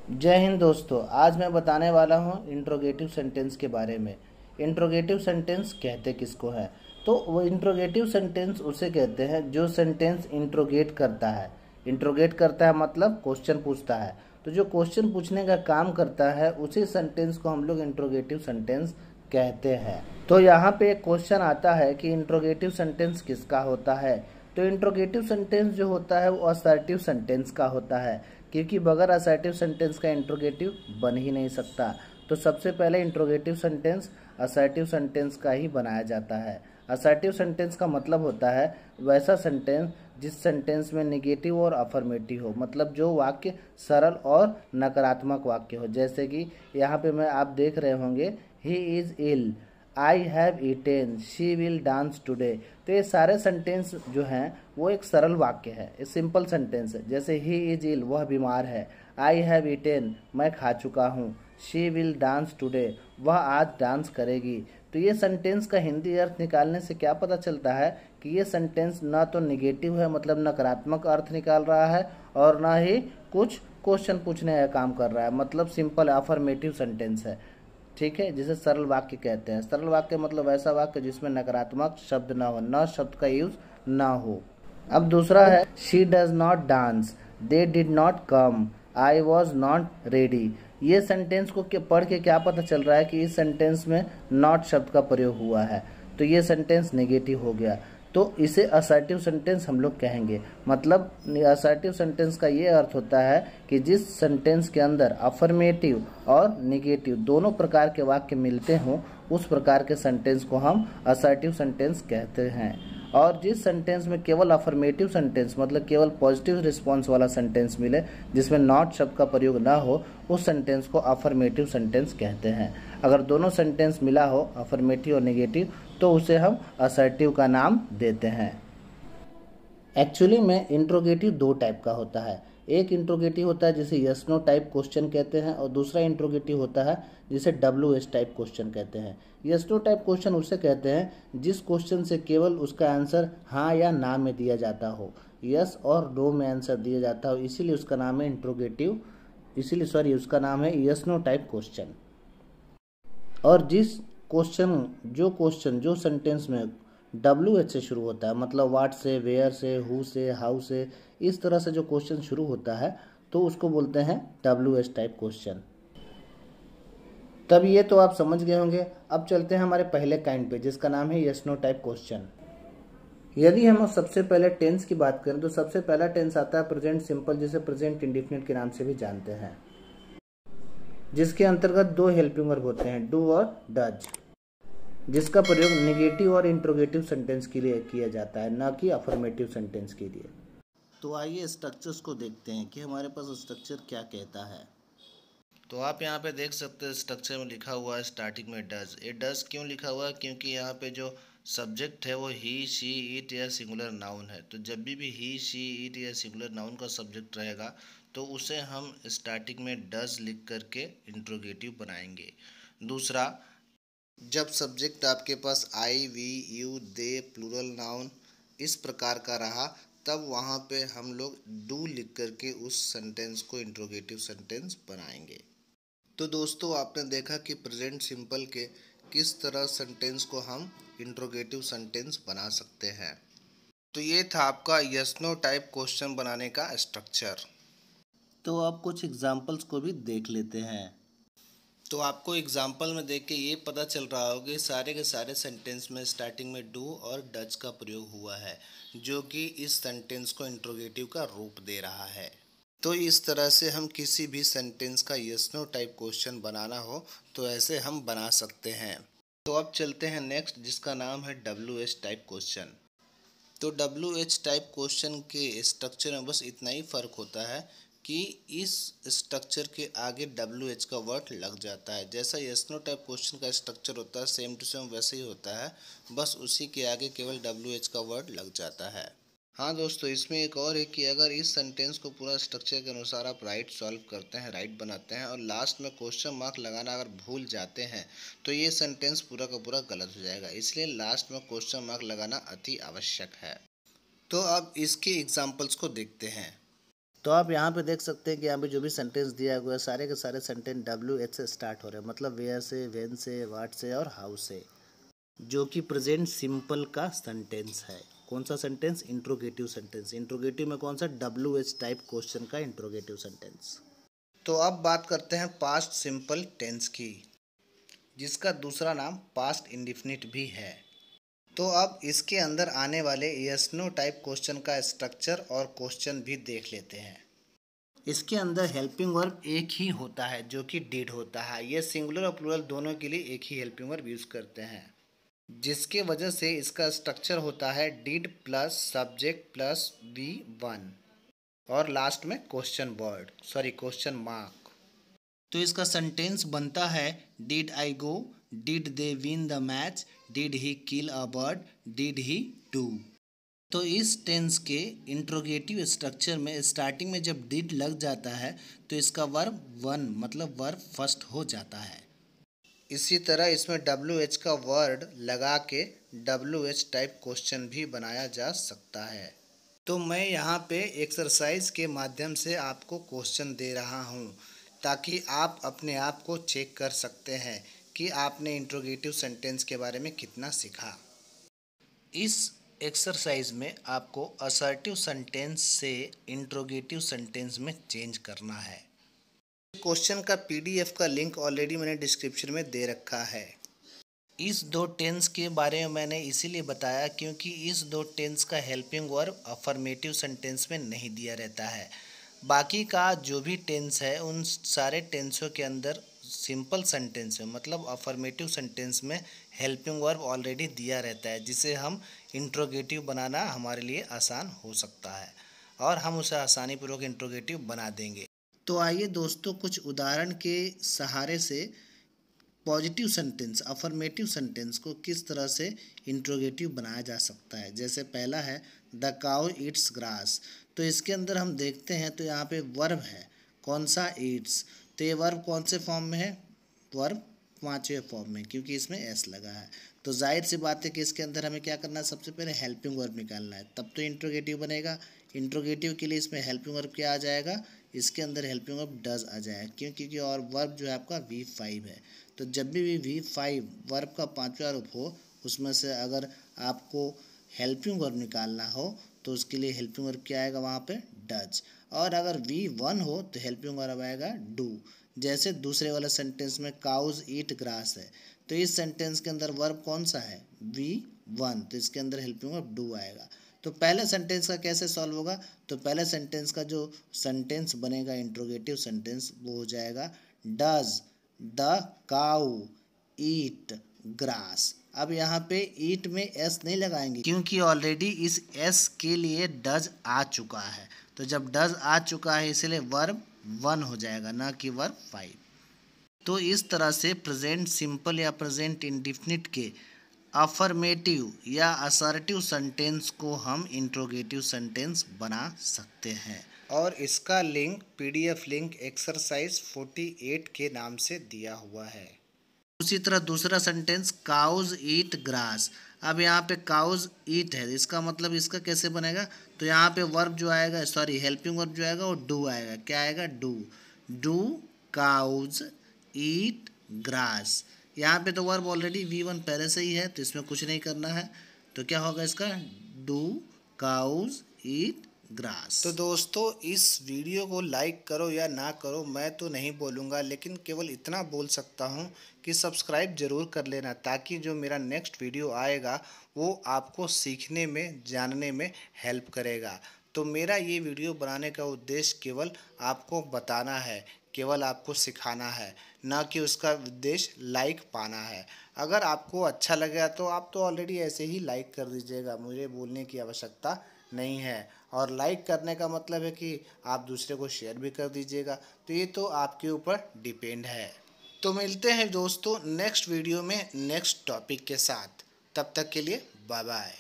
जय हिंद दोस्तों। आज मैं बताने वाला हूँ इंट्रोगेटिव सेंटेंस के बारे में। इंट्रोगेटिव सेंटेंस कहते किसको है? तो वो इंट्रोगेटिव सेंटेंस उसे कहते हैं जो सेंटेंस इंट्रोगेट करता है। इंट्रोगेट करता है मतलब क्वेश्चन पूछता है। तो जो क्वेश्चन पूछने का काम करता है उसी सेंटेंस को हम लोग इंट्रोगेटिव सेंटेंस कहते हैं। तो यहाँ पे एक क्वेश्चन आता है कि इंट्रोगेटिव सेंटेंस किसका होता है। तो इंट्रोगेटिव सेंटेंस जो होता है वो असर्टिव सेंटेंस का होता है, क्योंकि बगैर असर्टिव सेंटेंस का इंट्रोगेटिव बन ही नहीं सकता। तो सबसे पहले इंट्रोगेटिव सेंटेंस असर्टिव सेंटेंस का ही बनाया जाता है। असर्टिव सेंटेंस का मतलब होता है वैसा सेंटेंस जिस सेंटेंस में निगेटिव और अफर्मेटिव हो, मतलब जो वाक्य सरल और नकारात्मक वाक्य हो। जैसे कि यहाँ पे मैं आप देख रहे होंगे, he is ill, I have eaten, she will dance today. तो ये सारे सेंटेंस जो हैं वो एक सरल वाक्य है, ये सिंपल सेंटेंस है। जैसे ही इज इल, वह बीमार है। आई हैव ईटेन, मैं खा चुका हूँ। शी विल डांस टुडे, वह आज डांस करेगी। तो ये सेंटेंस का हिंदी अर्थ निकालने से क्या पता चलता है कि ये सेंटेंस ना तो निगेटिव है, मतलब नकारात्मक अर्थ निकाल रहा है, और ना ही कुछ क्वेश्चन पूछने का काम कर रहा है, मतलब सिंपल अफर्मेटिव सेंटेंस है। ठीक है, जिसे सरल वाक्य कहते हैं। सरल वाक्य मतलब ऐसा वाक्य जिसमें नकारात्मक शब्द ना हो, न शब्द का यूज ना हो। अब दूसरा है she does not dance, they did not come, I was not ready. ये सेंटेंस को पढ़ के क्या पता चल रहा है कि इस सेंटेंस में नॉट शब्द का प्रयोग हुआ है, तो ये सेंटेंस नेगेटिव हो गया। तो इसे असर्टिव सेंटेंस हम लोग कहेंगे। मतलब असर्टिव सेंटेंस का ये अर्थ होता है कि जिस सेंटेंस के अंदर अफर्मेटिव और निगेटिव दोनों प्रकार के वाक्य मिलते हों, उस प्रकार के सेंटेंस को हम असर्टिव सेंटेंस कहते हैं। और जिस सेंटेंस में केवल अफर्मेटिव सेंटेंस, मतलब केवल पॉजिटिव रिस्पॉन्स वाला सेंटेंस मिले, जिसमें नॉट शब्द का प्रयोग ना हो, उस सेंटेंस को अफर्मेटिव सेंटेंस कहते हैं। अगर दोनों सेंटेंस मिला हो, अफर्मेटिव और नेगेटिव, तो उसे हम असर्टिव का नाम देते हैं। एक्चुअली में इंट्रोगेटिव दो टाइप का होता है। एक इंट्रोगेटिव होता है जिसे यस नो टाइप क्वेश्चन कहते हैं, और दूसरा इंट्रोगेटिव होता है जिसे WH टाइप क्वेश्चन कहते हैं। यस नो टाइप क्वेश्चन उसे कहते हैं जिस क्वेश्चन से केवल उसका आंसर हाँ या ना में दिया जाता हो, यस और नो में आंसर दिया जाता हो, इसीलिए उसका नाम है इंट्रोगेटिव, इसीलिए सॉरी उसका नाम है यस नो टाइप क्वेश्चन। और जो सेंटेंस में WH से शुरू होता है, मतलब वाट से, वेयर से, हु से, हाउ से, इस तरह से जो क्वेश्चन शुरू होता है, तो उसको बोलते हैं WH टाइप क्वेश्चन। तब ये तो आप समझ गए होंगे। अब चलते हैं हमारे पहले काइंड पे, जिसका नाम है यस नो टाइप क्वेश्चन। यदि हम सबसे पहले टेंस की बात करें तो सबसे पहला टेंस आता है प्रेजेंट सिंपल, जिसे प्रेजेंट इंडेफिनिट के नाम से भी जानते हैं, जिसके अंतर्गत दो हेल्पिंग वर्ब होते हैं, डू और डज, जिसका प्रयोग निगेटिव और इंट्रोगेटिव सेंटेंस के लिए किया जाता है, न कि अफर्मेटिव सेंटेंस के लिए। तो आइए स्ट्रक्चर्स को देखते हैं कि हमारे पास स्ट्रक्चर क्या कहता है। तो आप यहाँ पे देख सकते हैं स्ट्रक्चर में लिखा हुआ है स्टार्टिंग में डज। ये डज क्यों लिखा हुआ है? क्योंकि यहाँ पे जो सब्जेक्ट है वो ही, शी, इट या सिंगुलर नाउन है। तो जब भी ही, शी, इट या सिंगुलर नाउन का सब्जेक्ट रहेगा तो उसे हम स्टार्टिंग में डज लिख करके इंट्रोगेटिव बनाएंगे। दूसरा, जब सब्जेक्ट आपके पास I, we, you, they, plural noun इस प्रकार का रहा, तब वहाँ पे हम लोग डू लिख करके उस सेंटेंस को इंट्रोगेटिव सेंटेंस बनाएंगे। तो दोस्तों, आपने देखा कि प्रेजेंट सिंपल के किस तरह सेंटेंस को हम इंट्रोगेटिव सेंटेंस बना सकते हैं। तो ये था आपका यस नो टाइप क्वेश्चन बनाने का स्ट्रक्चर। तो अब कुछ एग्जाम्पल्स को भी देख लेते हैं। तो आपको एग्जाम्पल में देख के ये पता चल रहा होगा कि सारे के सारे सेंटेंस में स्टार्टिंग में डू और डज का प्रयोग हुआ है, जो कि इस सेंटेंस को इंट्रोगेटिव का रूप दे रहा है। तो इस तरह से हम किसी भी सेंटेंस का यस नो टाइप क्वेश्चन बनाना हो तो ऐसे हम बना सकते हैं। तो अब चलते हैं नेक्स्ट, जिसका नाम है WH टाइप क्वेश्चन। तो WH टाइप क्वेश्चन के स्ट्रक्चर में बस इतना ही फ़र्क होता है कि इस स्ट्रक्चर के आगे WH का वर्ड लग जाता है। जैसा यस नो टाइप क्वेश्चन का स्ट्रक्चर होता है सेम टू सेम वैसे ही होता है, बस उसी के आगे केवल WH का वर्ड लग जाता है। हाँ दोस्तों, इसमें एक और है कि अगर इस सेंटेंस को पूरा स्ट्रक्चर के अनुसार आप राइट सॉल्व करते हैं, राइट बनाते हैं, और लास्ट में क्वेश्चन मार्क लगाना अगर भूल जाते हैं तो ये सेंटेंस पूरा का पूरा गलत हो जाएगा। इसलिए लास्ट में क्वेश्चन मार्क लगाना अति आवश्यक है। तो अब इसके एग्जाम्पल्स को देखते हैं। तो आप यहाँ पे देख सकते हैं कि यहाँ पे जो भी सेंटेंस दिया हुआ है सारे के सारे सेंटेंस WH से स्टार्ट हो रहे हैं, मतलब वेयर से, व्हेन से, व्हाट से और हाउ से, जो कि प्रेजेंट सिंपल का सेंटेंस है। कौन सा सेंटेंस? Interrogative sentence. इंट्रोगेटिव में कौन सा? WH टाइप क्वेश्चन का इंट्रोगेटिव सेंटेंस। तो अब बात करते हैं पास्ट सिंपल टेंस की, जिसका दूसरा नाम पास्ट इंडेफिनिट भी है। तो अब इसके अंदर आने वाले यस नो टाइप क्वेश्चन का स्ट्रक्चर और क्वेश्चन भी देख लेते हैं। इसके अंदर हेल्पिंग वर्ब एक ही होता है जो कि डिड होता है। ये सिंगुलर और प्लूरल दोनों के लिए एक ही हेल्पिंग वर्ब यूज़ करते हैं, जिसके वजह से इसका स्ट्रक्चर होता है did plus subject plus V1 और लास्ट में क्वेश्चन मार्क। तो इसका सेंटेंस बनता है did I go, did they win the match, did he kill a bird, did he do. तो इस टेंस के इंट्रोगेटिव स्ट्रक्चर में स्टार्टिंग में जब डिड लग जाता है तो इसका वर्ब वन मतलब वर्ब फर्स्ट हो जाता है। इसी तरह इसमें WH का वर्ड लगा के WH टाइप क्वेश्चन भी बनाया जा सकता है। तो मैं यहाँ पे एक्सरसाइज के माध्यम से आपको क्वेश्चन दे रहा हूँ ताकि आप अपने आप को चेक कर सकते हैं कि आपने इंट्रोगेटिव सेंटेंस के बारे में कितना सीखा। इस एक्सरसाइज में आपको असर्टिव सेंटेंस से इंट्रोगेटिव सेंटेंस में चेंज करना है। क्वेश्चन का PDF का लिंक ऑलरेडी मैंने डिस्क्रिप्शन में दे रखा है। इस दो टेंस के बारे में मैंने इसीलिए बताया क्योंकि इस दो टेंस का हेल्पिंग वर्ब अफर्मेटिव सेंटेंस में नहीं दिया रहता है। बाकी का जो भी टेंस है उन सारे टेंसों के अंदर सिंपल सेंटेंस में मतलब अफर्मेटिव सेंटेंस में हेल्पिंग वर्ब ऑलरेडी दिया रहता है, जिसे हम इंट्रोगेटिव बनाना हमारे लिए आसान हो सकता है और हम उसे आसानीपूर्वक इंट्रोगेटिव बना देंगे। तो आइए दोस्तों कुछ उदाहरण के सहारे से पॉजिटिव सेंटेंस अफर्मेटिव सेंटेंस को किस तरह से इंट्रोगेटिव बनाया जा सकता है। जैसे पहला है द काउ ईट्स ग्रास। तो इसके अंदर हम देखते हैं तो यहाँ पे वर्ब है, कौन सा? ईट्स। तो ये वर्ब कौन से फॉर्म में है? वर्ब पांचवें फॉर्म में, क्योंकि इसमें एस लगा है। तो जाहिर सी बात है कि इसके अंदर हमें क्या करना है, सबसे पहले हेल्पिंग वर्ब निकालना है, तब तो इंट्रोगेटिव बनेगा। इंट्रोगेटिव के लिए इसमें हेल्पिंग वर्ब क्या आ जाएगा? इसके अंदर हेल्पिंग वर्ब डज आ जाएगा, क्योंकि और वर्ब जो है आपका V5 है। तो जब भी V5 वर्ब का पांचवा रूप हो उसमें से अगर आपको हेल्पिंग वर्ब निकालना हो तो उसके लिए हेल्पिंग वर्ब क्या आएगा वहाँ पे? डज। और अगर V1 हो तो हेल्पिंग वर्ब आएगा डू। जैसे दूसरे वाले सेंटेंस में काउज ईट ग्रास है, तो इस सेंटेंस के अंदर वर्ब कौन सा है? V1, तो इसके अंदर हेल्पिंग वर्ब डू आएगा। तो पहले सेंटेंस का कैसे सॉल्व होगा? तो पहले सेंटेंस का जो सेंटेंस बनेगा इंट्रोगेटिव सेंटेंस वो हो जाएगा does the cow eat grass. अब यहाँ पे ईट में एस नहीं लगाएंगे क्योंकि ऑलरेडी इस एस के लिए डज आ चुका है। तो जब डज आ चुका है इसलिए वर्ब 1 हो जाएगा, ना कि वर्ब 5। तो इस तरह से प्रेजेंट सिंपल या प्रेजेंट इंडेफिनिट के अफर्मेटिव या असर्टिव सेंटेंस को हम इंट्रोगेटिव सेंटेंस बना सकते हैं। और इसका लिंक PDF लिंक एक्सरसाइज 48 के नाम से दिया हुआ है। उसी तरह दूसरा सेंटेंस काउज ईट ग्रास। अब यहाँ पे काउज ईट है, इसका मतलब इसका कैसे बनेगा? तो यहाँ पे वर्ब जो आएगा हेल्पिंग वर्ब जो आएगा वो डू आएगा। क्या आएगा? Do. Do cows eat grass. यहाँ पे तो वर्ब ऑलरेडी V1 पहले से ही है तो इसमें कुछ नहीं करना है। तो क्या होगा इसका? Do cows eat grass. तो दोस्तों इस वीडियो को लाइक करो या ना करो मैं तो नहीं बोलूँगा, लेकिन केवल इतना बोल सकता हूँ कि सब्सक्राइब ज़रूर कर लेना, ताकि जो मेरा नेक्स्ट वीडियो आएगा वो आपको सीखने में जानने में हेल्प करेगा। तो मेरा ये वीडियो बनाने का उद्देश्य केवल आपको बताना है, केवल आपको सिखाना है, ना कि उसका उद्देश्य लाइक पाना है। अगर आपको अच्छा लगेगा तो आप तो ऑलरेडी ऐसे ही लाइक कर दीजिएगा, मुझे बोलने की आवश्यकता नहीं है। और लाइक करने का मतलब है कि आप दूसरे को शेयर भी कर दीजिएगा, तो ये तो आपके ऊपर डिपेंड है। तो मिलते हैं दोस्तों नेक्स्ट वीडियो में नेक्स्ट टॉपिक के साथ, तब तक के लिए बाय बाय।